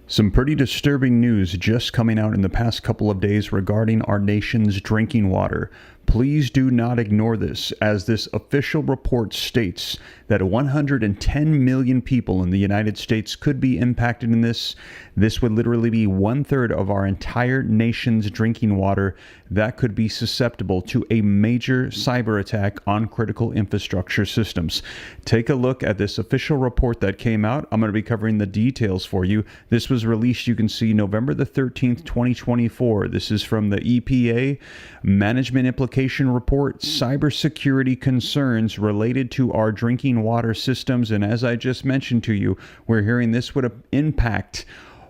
Some pretty disturbing news just coming out in the past couple of days regarding our nation's drinking water. Please do not ignore this, as this official report states that 110 million people in the United States could be impacted in this. This would literally be 1/3 of our entire nation's drinking water that could be susceptible to a major cyber attack on critical infrastructure systems. Take a look at this official report that came out. I'm going to be covering the details for you. This was released, you can see, November the 13th, 2024. This is from the EPA Management Implication Report, Cybersecurity Concerns Related to Our Drinking Water Systems. And as I just mentioned to you, we're hearing this would impact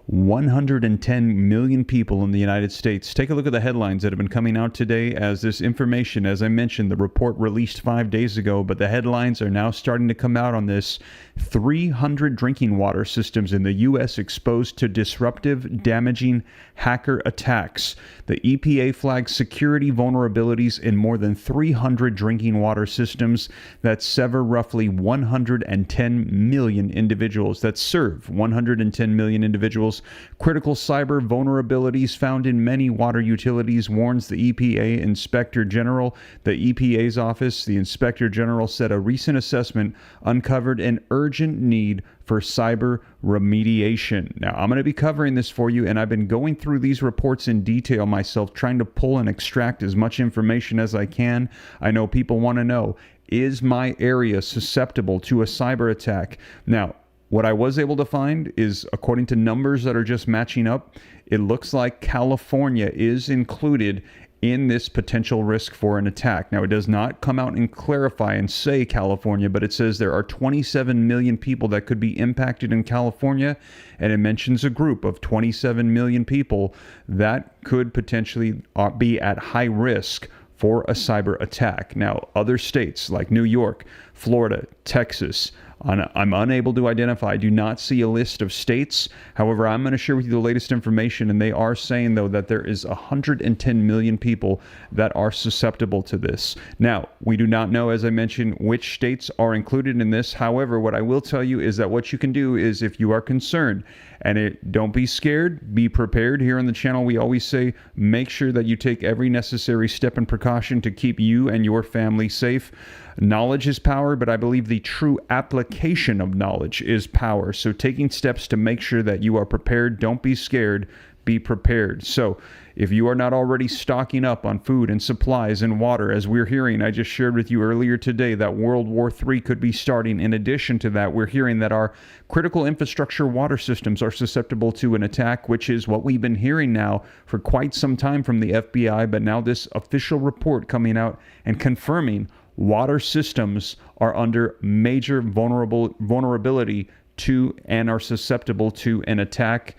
110 million people in the United States. Take a look at the headlines that have been coming out today as this information, as I mentioned, the report released 5 days ago, but the headlines are now starting to come out on this. 300 drinking water systems in the U.S. exposed to disruptive, damaging hacker attacks. The EPA flags security vulnerabilities in more than 300 drinking water systems that sever roughly 110 million individuals, that serve 110 million individuals. Critical cyber vulnerabilities found in many water utilities, warns the EPA Inspector General. The EPA's office, the Inspector General, said a recent assessment uncovered an urgent need for cyber remediation. Now, I'm going to be covering this for you, and I've been going through these reports in detail myself, trying to pull and extract as much information as I can. I know people want to know, is my area susceptible to a cyber attack? Now, what I was able to find is, according to numbers that are just matching up, it looks like California is included in this potential risk for an attack. Now, it does not come out and clarify and say California, but it says there are 27 million people that could be impacted in California, and it mentions a group of 27 million people that could potentially be at high risk for a cyber attack. Now, other states like New York, Florida, Texas, I'm unable to identify. I do not see a list of states. However, I'm going to share with you the latest information, and they are saying, though, that there is 110 million people that are susceptible to this. Now, we do not know, as I mentioned, which states are included in this. However, what I will tell you is that what you can do is, if you are concerned, and don't be scared, be prepared. Here on the channel, we always say, make sure that you take every necessary step and precaution to keep you and your family safe. Knowledge is power, but I believe the true application of knowledge is power. So taking steps to make sure that you are prepared, don't be scared, be prepared. So if you are not already stocking up on food and supplies and water, as we're hearing, I just shared with you earlier today that World War III could be starting. In addition to that, we're hearing that our critical infrastructure water systems are susceptible to an attack, which is what we've been hearing now for quite some time from the FBI. But now this official report coming out and confirming water systems are under major vulnerability to and are susceptible to an attack.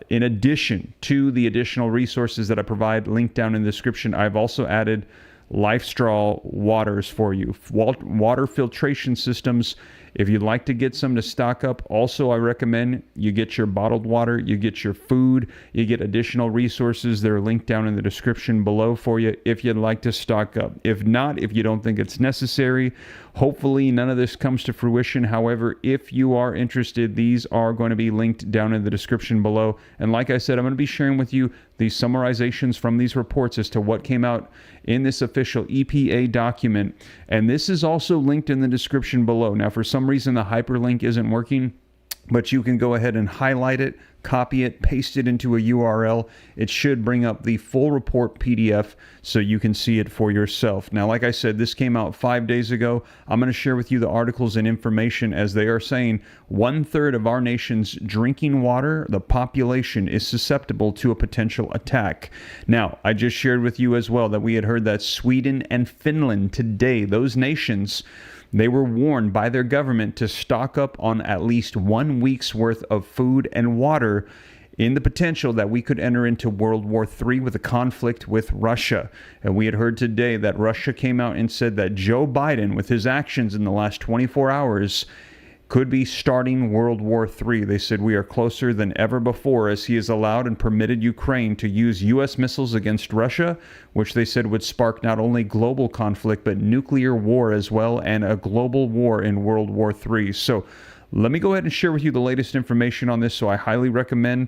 In addition to the additional resources that I provide linked down in the description, I've also added LifeStraw waters for you, water filtration systems. If you'd like to get some to stock up, also I recommend you get your bottled water, you get your food, you get additional resources. They're linked down in the description below for you if you'd like to stock up. If not, if you don't think it's necessary, hopefully none of this comes to fruition. However, if you are interested, these are going to be linked down in the description below. And like I said, I'm going to be sharing with you these summarizations from these reports as to what came out in this official EPA document. And this is also linked in the description below. Now, for some reason, the hyperlink isn't working, but you can go ahead and highlight it, copy it, paste it into a URL. It should bring up the full report PDF so you can see it for yourself. Now, like I said, this came out 5 days ago. I'm going to share with you the articles and information, as they are saying 1/3 of our nation's drinking water, the population, is susceptible to a potential attack. Now, I just shared with you as well that we had heard that Sweden and Finland today, those nations, they were warned by their government to stock up on at least 1 week's worth of food and water in the potential that we could enter into World War III with a conflict with Russia. And we had heard today that Russia came out and said that Joe Biden, with his actions in the last 24 hours, could be starting World War III. They said we are closer than ever before, as he has allowed and permitted Ukraine to use U.S. missiles against Russia, which they said would spark not only global conflict, but nuclear war as well, and a global war in World War III. So let me go ahead and share with you the latest information on this. So I highly recommend,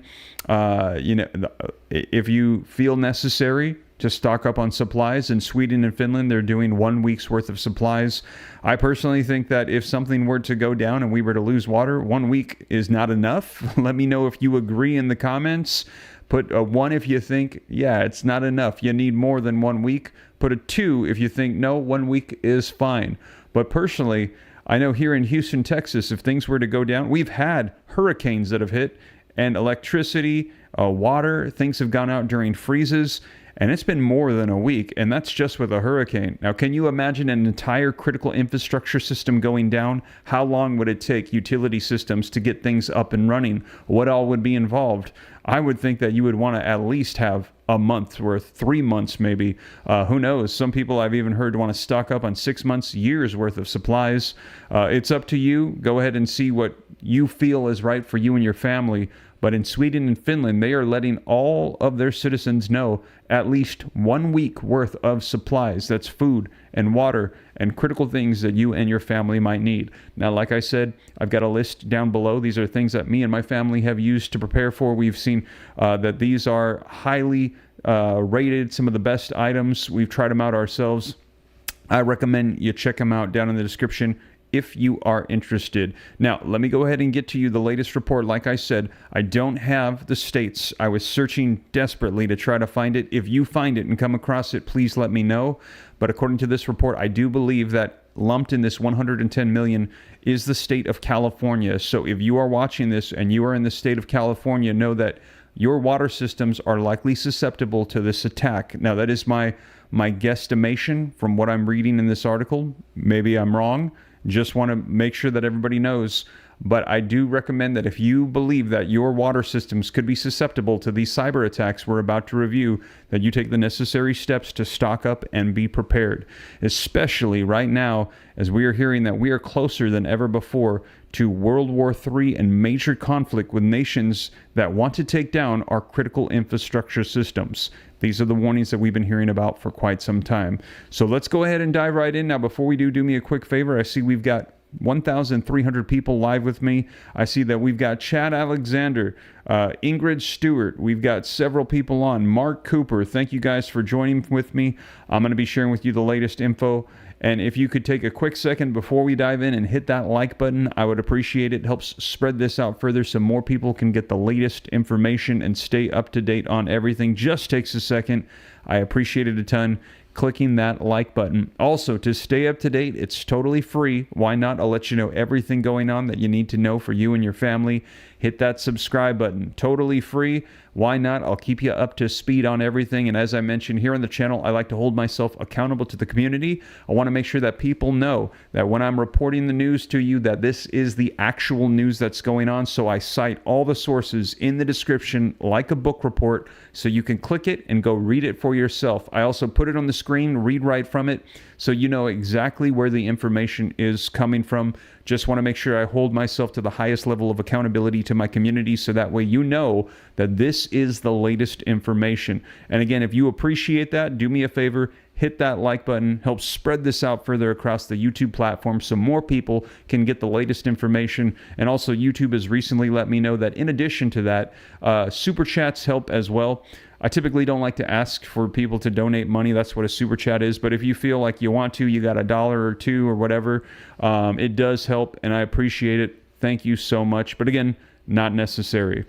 if you feel necessary, to stock up on supplies. In Sweden and Finland, they're doing 1 week's worth of supplies. I personally think that if something were to go down and we were to lose water, 1 week is not enough. Let me know if you agree in the comments. Put a 1 if you think, yeah, it's not enough. You need more than 1 week. Put a 2 if you think, no, 1 week is fine. But personally, I know here in Houston, Texas, if things were to go down, we've had hurricanes that have hit, and electricity, water, things have gone out during freezes. And it's been more than a week, and that's just with a hurricane. Now, can you imagine an entire critical infrastructure system going down? How long would it take utility systems to get things up and running? What all would be involved? I would think that you would want to at least have a month's worth, 3 months maybe. Who knows? Some people I've even heard want to stock up on 6 months, years worth of supplies. It's up to you. Go ahead and see what you feel is right for you and your family. But in Sweden and Finland, they are letting all of their citizens know at least 1 week worth of supplies. That's food and water and critical things that you and your family might need. Now, like I said, I've got a list down below. These are things that me and my family have used to prepare for. We've seen that these are highly rated, some of the best items. We've tried them out ourselves. I recommend you check them out down in the description if you are interested. Now, let me go ahead and get to you the latest report. Like I said, I don't have the states. I was searching desperately to try to find it. If you find it and come across it, please let me know. But according to this report, I do believe that lumped in this 110 million is the state of California. So if you are watching this and you are in the state of California, know that your water systems are likely susceptible to this attack. Now, that is my guesstimation from what I'm reading in this article. Maybe I'm wrong. Just want to make sure that everybody knows. But I do recommend that if you believe that your water systems could be susceptible to these cyber attacks we're about to review, that you take the necessary steps to stock up and be prepared. Especially right now, as we are hearing that we are closer than ever before to World War III and major conflict with nations that want to take down our critical infrastructure systems. These are the warnings that we've been hearing about for quite some time. So let's go ahead and dive right in. Now, before we do me a quick favor. I see we've got 1,300 people live with me. I see that we've got Chad Alexander, Ingrid Stewart. We've got several people on. Mark Cooper, thank you guys for joining with me. I'm going to be sharing with you the latest info. And if you could take a quick second before we dive in and hit that like button, I would appreciate it. It helps spread this out further so more people can get the latest information and stay up to date on everything. Just takes a second. I appreciate it a ton. Clicking that like button. Also, to stay up to date, it's totally free. Why not? I'll let you know everything going on that you need to know for you and your family. Hit that subscribe button. Totally free. Why not? I'll keep you up to speed on everything. And as I mentioned here on the channel, I like to hold myself accountable to the community. I want to make sure that people know that when I'm reporting the news to you, that this is the actual news that's going on. So I cite all the sources in the description like a book report, so you can click it and go read it for yourself. I also put it on the screen, read right from it, so you know exactly where the information is coming from. Just want to make sure I hold myself to the highest level of accountability to my community, so that way you know that this is the latest information. And again, if you appreciate that, do me a favor, hit that like button, help spread this out further across the YouTube platform so more people can get the latest information. And also, YouTube has recently let me know that in addition to that, super chats help as well. I typically don't like to ask for people to donate money. That's what a super chat is. But if you feel like you want to, you got $1 or $2 or whatever, it does help, and I appreciate it. Thank you so much. But again, not necessary.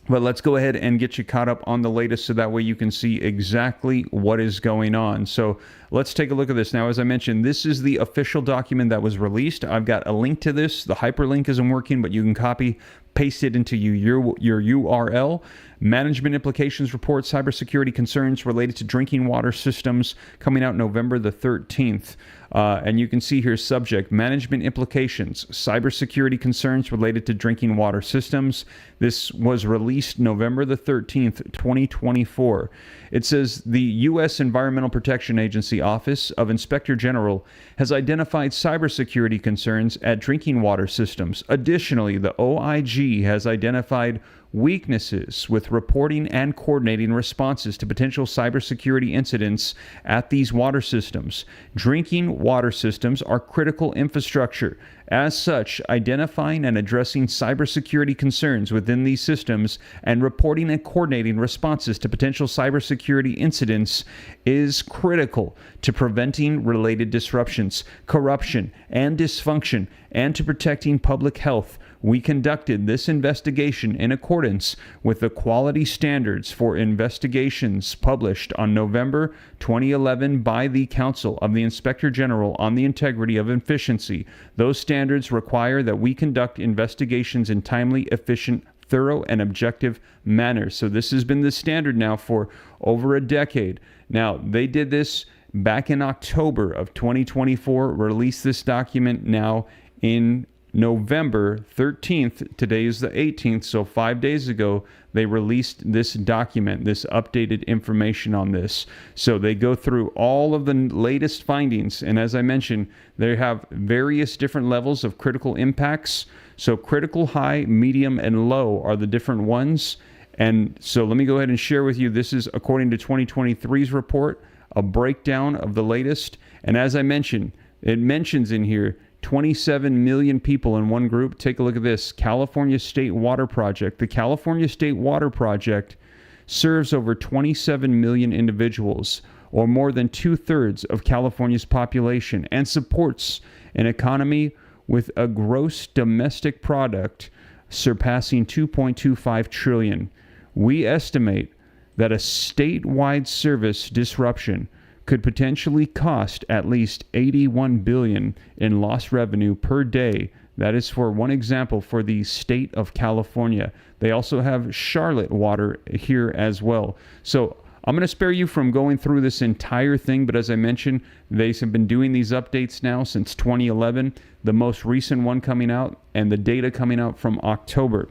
But let's go ahead and get you caught up on the latest so that way you can see exactly what is going on. So let's take a look at this. Now, as I mentioned, this is the official document that was released. I've got a link to this. The hyperlink isn't working, but you can copy, paste it into your URL. Management Implications Report, Cybersecurity Concerns Related to Drinking Water Systems, coming out November the 13th. And you can see here, subject, Management Implications, Cybersecurity Concerns Related to Drinking Water Systems. This was released November the 13th, 2024. It says the U.S. Environmental Protection Agency Office of Inspector General has identified cybersecurity concerns at drinking water systems. Additionally, the OIG has identified weaknesses with reporting and coordinating responses to potential cybersecurity incidents at these water systems. Drinking water systems are critical infrastructure. As such, identifying and addressing cybersecurity concerns within these systems and reporting and coordinating responses to potential cybersecurity incidents is critical to preventing related disruptions, corruption, and dysfunction, and to protecting public health. We conducted this investigation in accordance with the quality standards for investigations published on November 2011 by the Council of the Inspector General on the Integrity of Efficiency. Those standards require that we conduct investigations in timely, efficient, thorough, and objective manner. So this has been the standard now for over a decade. Now, they did this back in October of 2024, released this document now in November 13th. Today is the 18th, so 5 days ago, they released this document, this updated information on this. So they go through all of the latest findings, and as I mentioned, they have various different levels of critical impacts. So critical, high, medium, and low are the different ones. And so let me go ahead and share with you, this is according to 2023's report, a breakdown of the latest. And as I mentioned, it mentions in here 27 million people in one group. Take a look at this. California State Water Project. The California State Water Project serves over 27 million individuals, or more than 2/3 of California's population, and supports an economy with a gross domestic product surpassing $2.25 trillion. We estimate that a statewide service disruption could potentially cost at least $81 billion in lost revenue per day. That is for one example for the state of California. They also have Charlotte Water here as well. So I'm going to spare you from going through this entire thing, but as I mentioned, they have been doing these updates now since 2011, the most recent one coming out, and the data coming out from October.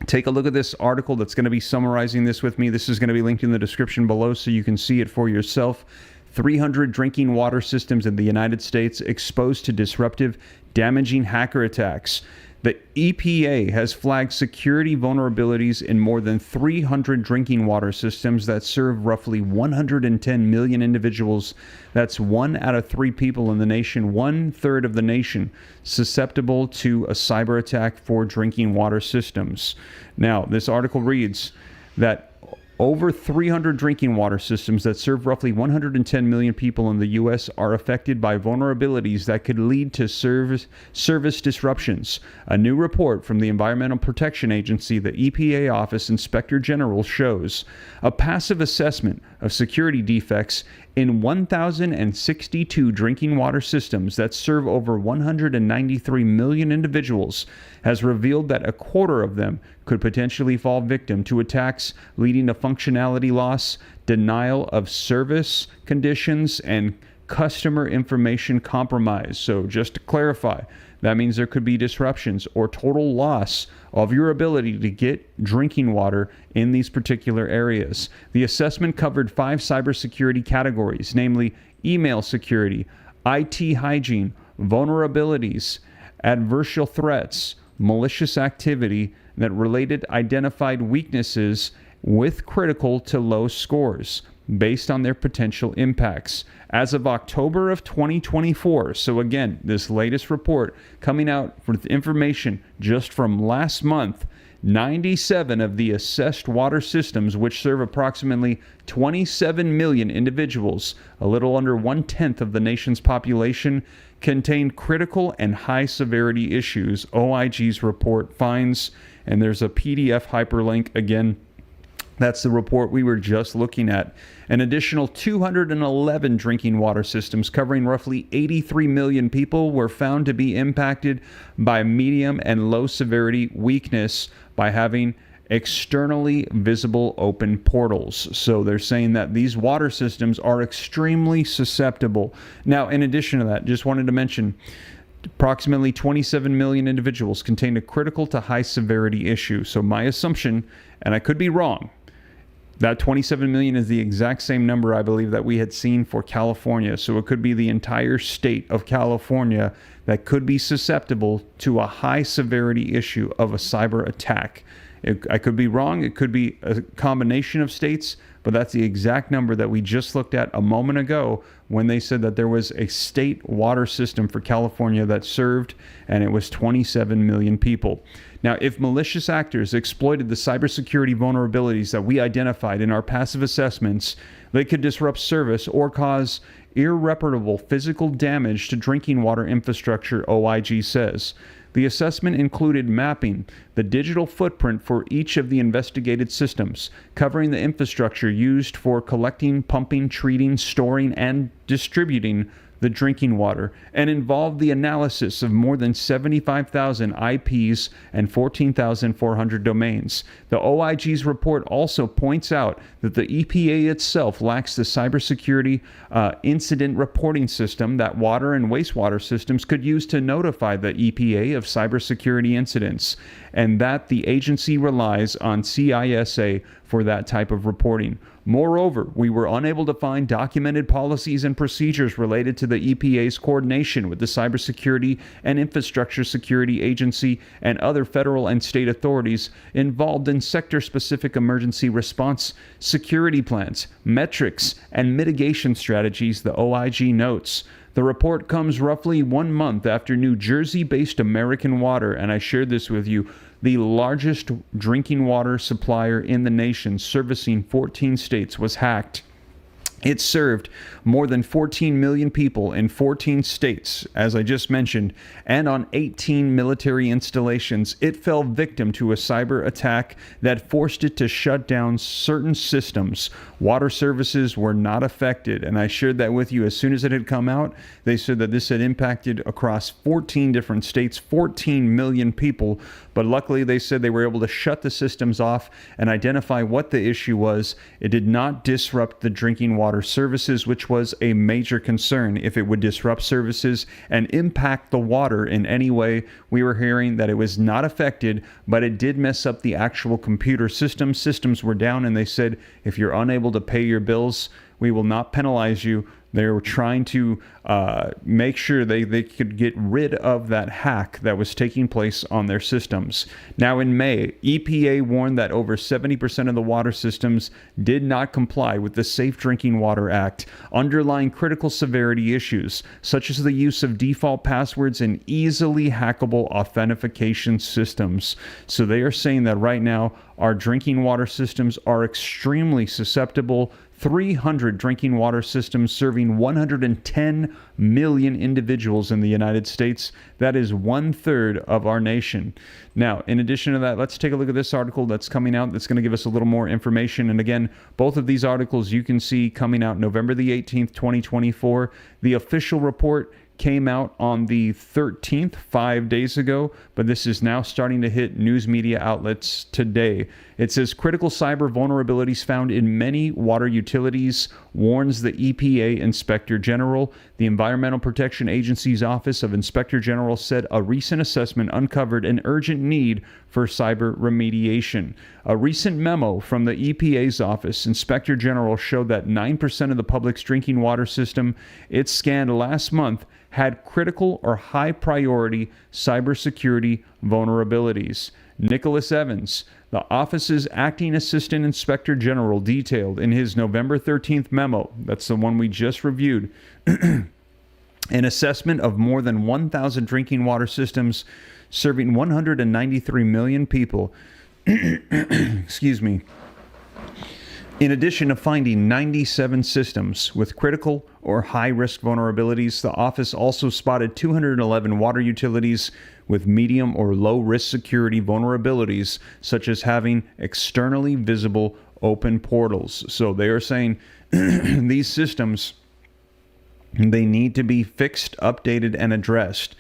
Take a look at this article that's going to be summarizing this with me. This is going to be linked in the description below so you can see it for yourself. 300 drinking water systems in the United States exposed to disruptive, damaging hacker attacks. The EPA has flagged security vulnerabilities in more than 300 drinking water systems that serve roughly 110 million individuals. That's 1 out of 3 people in the nation, 1/3 of the nation, susceptible to a cyber attack for drinking water systems. Now, this article reads that over 300 drinking water systems that serve roughly 110 million people in the U.S. are affected by vulnerabilities that could lead to service disruptions. A new report from the Environmental Protection Agency, the EPA Office Inspector General, shows a passive assessment of security defects in 1,062 drinking water systems that serve over 193 million individuals has revealed that a quarter of them could potentially fall victim to attacks leading to functionality loss, denial of service conditions, and customer information compromise. So just to clarify, that means there could be disruptions or total loss of your ability to get drinking water in these particular areas. The assessment covered 5 cybersecurity categories, namely email security, IT hygiene, vulnerabilities, adversarial threats, malicious activity that related identified weaknesses with critical to low scores based on their potential impacts. As of October of 2024, so again, this latest report coming out with information just from last month, 97 of the assessed water systems, which serve approximately 27 million individuals, a little under 1/10 of the nation's population, contain critical and high severity issues, OIG's report finds, and there's a PDF hyperlink again. That's the report we were just looking at. An additional 211 drinking water systems covering roughly 83 million people were found to be impacted by medium and low severity weakness by having externally visible open portals. So they're saying that these water systems are extremely susceptible. Now, in addition to that, just wanted to mention, approximately 27 million individuals contain a critical to high severity issue. So my assumption, and I could be wrong, that 27 million is the exact same number I believe that we had seen for California. So it could be the entire state of California that could be susceptible to a high severity issue of a cyber attack. I could be wrong. It could be a combination of states, but that's the exact number that we just looked at a moment ago when they said that there was a state water system for California that served, and it was 27 million people. Now, if malicious actors exploited the cybersecurity vulnerabilities that we identified in our passive assessments, they could disrupt service or cause irreparable physical damage to drinking water infrastructure, OIG says. The assessment included mapping the digital footprint for each of the investigated systems, covering the infrastructure used for collecting, pumping, treating, storing, and distributing the drinking water, and involved the analysis of more than 75,000 IPs and 14,400 domains. The OIG's report also points out that the EPA itself lacks the cybersecurity incident reporting system that water and wastewater systems could use to notify the EPA of cybersecurity incidents, and that the agency relies on CISA for that type of reporting. Moreover, we were unable to find documented policies and procedures related to the EPA's coordination with the Cybersecurity and Infrastructure Security Agency and other federal and state authorities involved in sector-specific emergency response security plans, metrics, and mitigation strategies, the OIG notes. The report comes roughly 1 month after New Jersey-based American Water, and I shared this with you, the largest drinking water supplier in the nation, servicing 14 states, was hacked. It served more than 14 million people in 14 states, as I just mentioned, and on 18 military installations. It fell victim to a cyber attack that forced it to shut down certain systems. Water services were not affected, and I shared that with you as soon as it had come out. They said that this had impacted across 14 different states, 14 million people, but luckily they said they were able to shut the systems off and identify what the issue was. It did not disrupt the drinking water services, which was a major concern. If it would disrupt services and impact the water in any way, we were hearing that it was not affected, but it did mess up the actual computer systems. Systems were down, and they said, if you're unable to pay your bills, we will not penalize you. They were trying to make sure they could get rid of that hack that was taking place on their systems. Now in May, EPA warned that over 70% of the water systems did not comply with the Safe Drinking Water Act, underlying critical severity issues, such as the use of default passwords and easily hackable authentication systems. So they are saying that right now, our drinking water systems are extremely susceptible. 300 drinking water systems serving 110 million individuals in the United States. That is 1/3 of our nation. Now, in addition to that, let's take a look at this article that's coming out that's going to give us a little more information. And again, both of these articles you can see coming out November the 18th, 2024. The official report came out on the 13th, 5 days ago, but this is now starting to hit news media outlets today. It says critical cyber vulnerabilities found in many water utilities, warns the EPA Inspector General. The Environmental Protection Agency's Office of Inspector General said a recent assessment uncovered an urgent need for cyber remediation. A recent memo from the EPA's Office Inspector General showed that 9% of the public's drinking water system it scanned last month had critical or high priority cybersecurity vulnerabilities. Nicholas Evans, the office's acting assistant inspector general, detailed in his November 13th memo, that's the one we just reviewed, an assessment of more than 1,000 drinking water systems serving 193 million people. Excuse me. In addition to finding 97 systems with critical or high-risk vulnerabilities, the office also spotted 211 water utilities with medium or low-risk security vulnerabilities, such as having externally visible open portals. So they are saying these systems, they need to be fixed, updated, and addressed.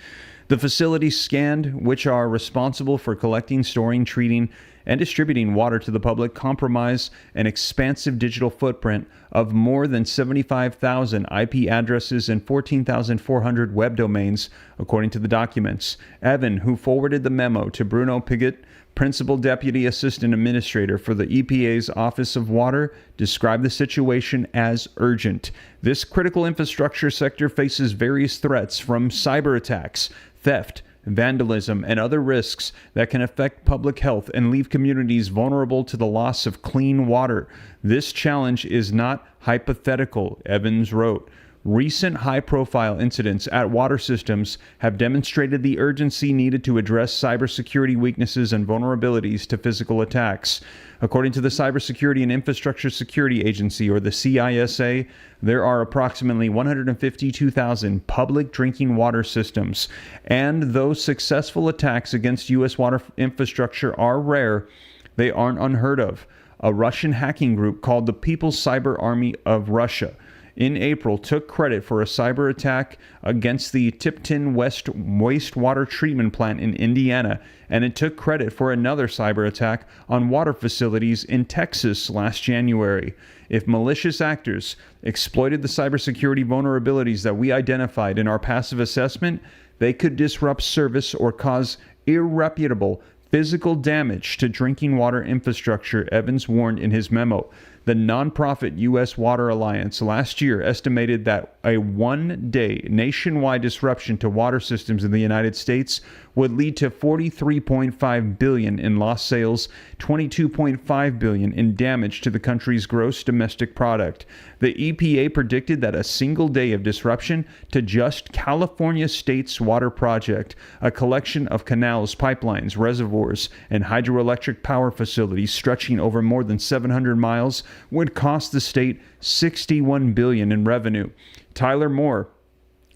The facilities scanned, which are responsible for collecting, storing, treating, and distributing water to the public, comprise an expansive digital footprint of more than 75,000 IP addresses and 14,400 web domains, according to the documents. Evan, who forwarded the memo to Bruno Piggott, Principal Deputy Assistant Administrator for the EPA's Office of Water, described the situation as urgent. This critical infrastructure sector faces various threats from cyber attacks, theft, vandalism, and other risks that can affect public health and leave communities vulnerable to the loss of clean water. This challenge is not hypothetical, Evans wrote. Recent high-profile incidents at water systems have demonstrated the urgency needed to address cybersecurity weaknesses and vulnerabilities to physical attacks. According to the Cybersecurity and Infrastructure Security Agency, or the CISA, there are approximately 152,000 public drinking water systems, and though successful attacks against U.S. water infrastructure are rare, they aren't unheard of. A Russian hacking group called the People's Cyber Army of Russia in April took credit for a cyber attack against the Tipton West wastewater treatment plant in Indiana, and it took credit for another cyber attack on water facilities in Texas last January. If malicious actors exploited the cybersecurity vulnerabilities that we identified in our passive assessment, they could disrupt service or cause irreparable physical damage to drinking water infrastructure, Evans warned in his memo. The nonprofit U.S. Water Alliance last year estimated that a one-day nationwide disruption to water systems in the United States would lead to $43.5 billion in lost sales, $22.5 billion in damage to the country's gross domestic product. The EPA predicted that a single day of disruption to just California State's water project, a collection of canals, pipelines, reservoirs, and hydroelectric power facilities stretching over more than 700 miles, would cost the state $61 billion in revenue. Tyler Moore,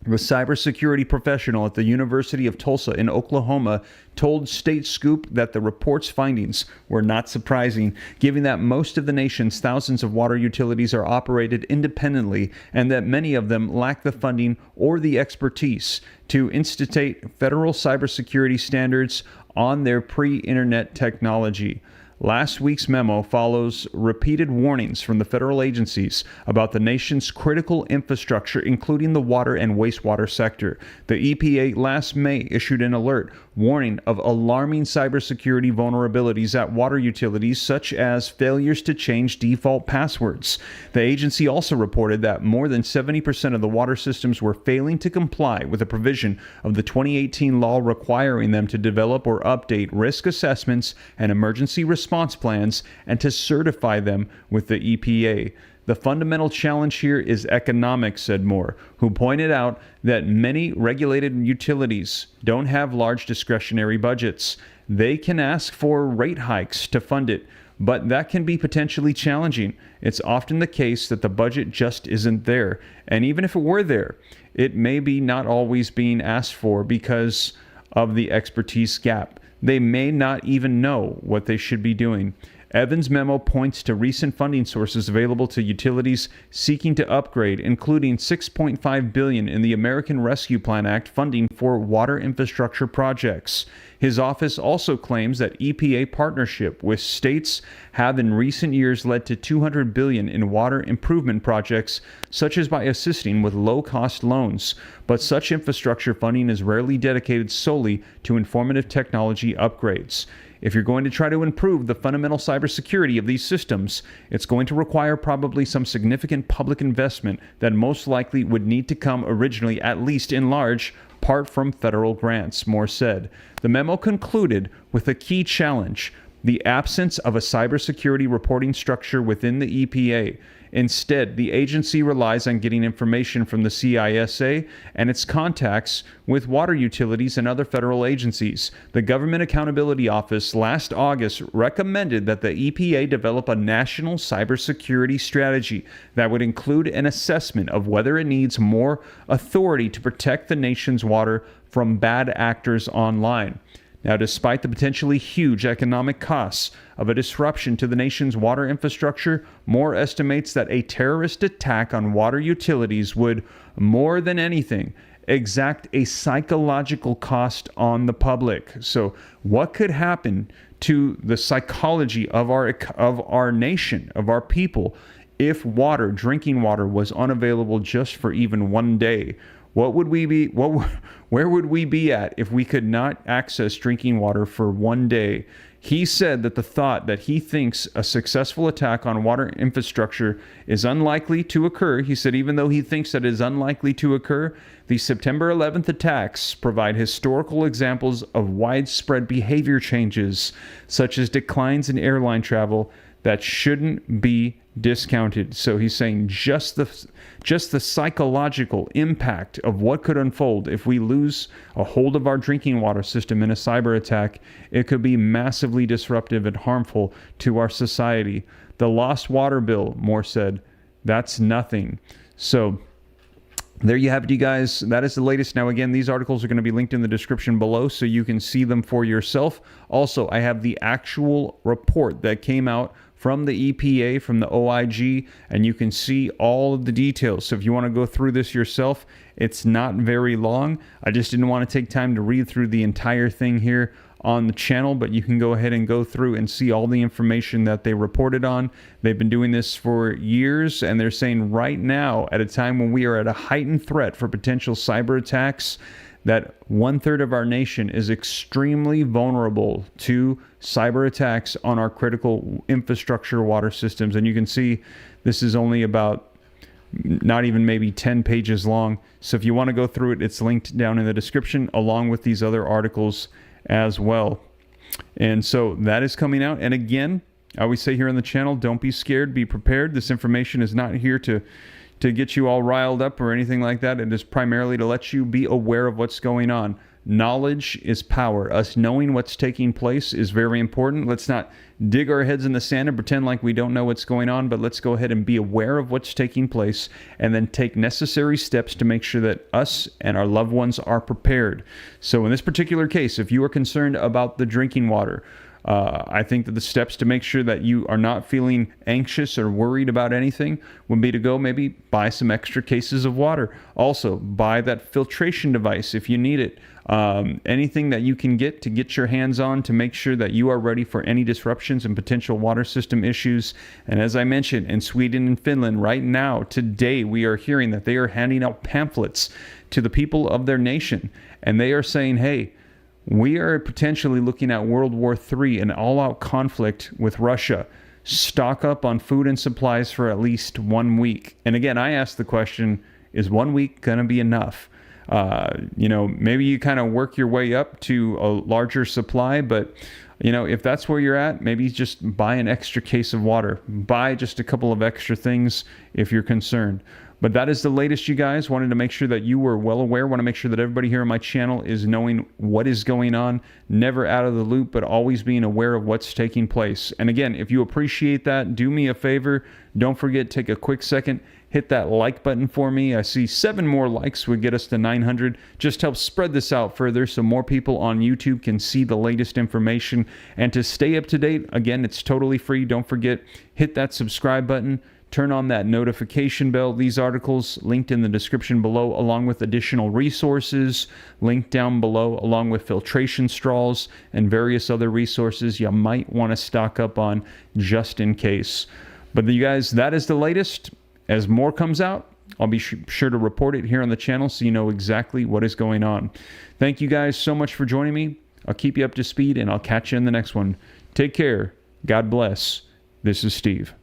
the cybersecurity professional at the University of Tulsa in Oklahoma, told State Scoop that the report's findings were not surprising, given that most of the nation's thousands of water utilities are operated independently and that many of them lack the funding or the expertise to institute federal cybersecurity standards on their pre-internet technology. Last week's memo follows repeated warnings from the federal agencies about the nation's critical infrastructure, including the water and wastewater sector. The EPA last May issued an alert warning of alarming cybersecurity vulnerabilities at water utilities, such as failures to change default passwords. The agency also reported that more than 70% of the water systems were failing to comply with a provision of the 2018 law requiring them to develop or update risk assessments and emergency response plans and to certify them with the EPA. The fundamental challenge here is economic, said Moore, who pointed out that many regulated utilities don't have large discretionary budgets. They can ask for rate hikes to fund it, but that can be potentially challenging. It's often the case that the budget just isn't there, and even if it were there, it may be not always being asked for because of the expertise gap. They may not even know what they should be doing. Evans' memo points to recent funding sources available to utilities seeking to upgrade, including $6.5 billion in the American Rescue Plan Act funding for water infrastructure projects. His office also claims that EPA partnership with states have in recent years led to $200 billion in water improvement projects, such as by assisting with low-cost loans. But such infrastructure funding is rarely dedicated solely to informative technology upgrades. If you're going to try to improve the fundamental cybersecurity of these systems, it's going to require probably some significant public investment that most likely would need to come originally, at least in large part, from federal grants, Moore said. The memo concluded with a key challenge: the absence of a cybersecurity reporting structure within the EPA. Instead, the agency relies on getting information from the CISA and its contacts with water utilities and other federal agencies. The Government Accountability Office last August recommended that the EPA develop a national cybersecurity strategy that would include an assessment of whether it needs more authority to protect the nation's water from bad actors online. Now, despite the potentially huge economic costs of a disruption to the nation's water infrastructure, Moore estimates that a terrorist attack on water utilities would, more than anything, exact a psychological cost on the public. So what could happen to the psychology of our nation, of our people, if drinking water was unavailable just for even one day? Where would we be at if we could not access drinking water for one day? He said that the thought that he thinks a successful attack on water infrastructure is unlikely to occur. He said even though he thinks that it is unlikely to occur, the September 11th attacks provide historical examples of widespread behavior changes, such as declines in airline travel, that shouldn't be discounted. So he's saying just the psychological impact of what could unfold if we lose a hold of our drinking water system in a cyber attack, it could be massively disruptive and harmful to our society. The lost water bill, Moore said, that's nothing. So there you have it, you guys. That is the latest. Now, again, these articles are going to be linked in the description below so you can see them for yourself. Also, I have the actual report that came out from the EPA, from the OIG, and you can see all of the details. So if you want to go through this yourself, it's not very long. I just didn't want to take time to read through the entire thing here on the channel, but you can go ahead and go through and see all the information that they reported on. They've been doing this for years, and they're saying right now, at a time when we are at a heightened threat for potential cyber attacks, that 1/3 of our nation is extremely vulnerable to cyber attacks on our critical infrastructure water systems. And you can see this is only about not even maybe 10 pages long. So if you want to go through it, it's linked down in the description along with these other articles as well. And so that is coming out. And again, I always say here on the channel, don't be scared, be prepared. This information is not here to get you all riled up or anything like that. It is primarily to let you be aware of what's going on. Knowledge is power. Us knowing what's taking place is very important. Let's not dig our heads in the sand and pretend like we don't know what's going on, but let's go ahead and be aware of what's taking place and then take necessary steps to make sure that us and our loved ones are prepared. So in this particular case, if you are concerned about the drinking water, I think that the steps to make sure that you are not feeling anxious or worried about anything would be to go maybe buy some extra cases of water. Also, buy that filtration device if you need it. Anything that you can get your hands on to make sure that you are ready for any disruptions and potential water system issues. And as I mentioned, in Sweden and Finland right now, today, we are hearing that they are handing out pamphlets to the people of their nation. And they are saying, hey, we are potentially looking at World War III, an all-out conflict with Russia. Stock up on food and supplies for at least 1 week. And again, I ask the question, is 1 week going to be enough? Maybe you kind of work your way up to a larger supply, but if that's where you're at, maybe just buy an extra case of water. Buy just a couple of extra things if you're concerned. But that is the latest, you guys. Wanted to make sure that you were well aware. Want to make sure that everybody here on my channel is knowing what is going on. Never out of the loop, but always being aware of what's taking place. And again, if you appreciate that, do me a favor. Don't forget, take a quick second. Hit that like button for me. I see 7 more likes would get us to 900. Just help spread this out further so more people on YouTube can see the latest information. And to stay up to date, again, it's totally free. Don't forget, hit that subscribe button. Turn on that notification bell. These articles linked in the description below, along with additional resources linked down below, along with filtration straws and various other resources you might want to stock up on just in case. But you guys, that is the latest. As more comes out, I'll be sure to report it here on the channel so you know exactly what is going on. Thank you guys so much for joining me. I'll keep you up to speed, and I'll catch you in the next one. Take care. God bless. This is Steve.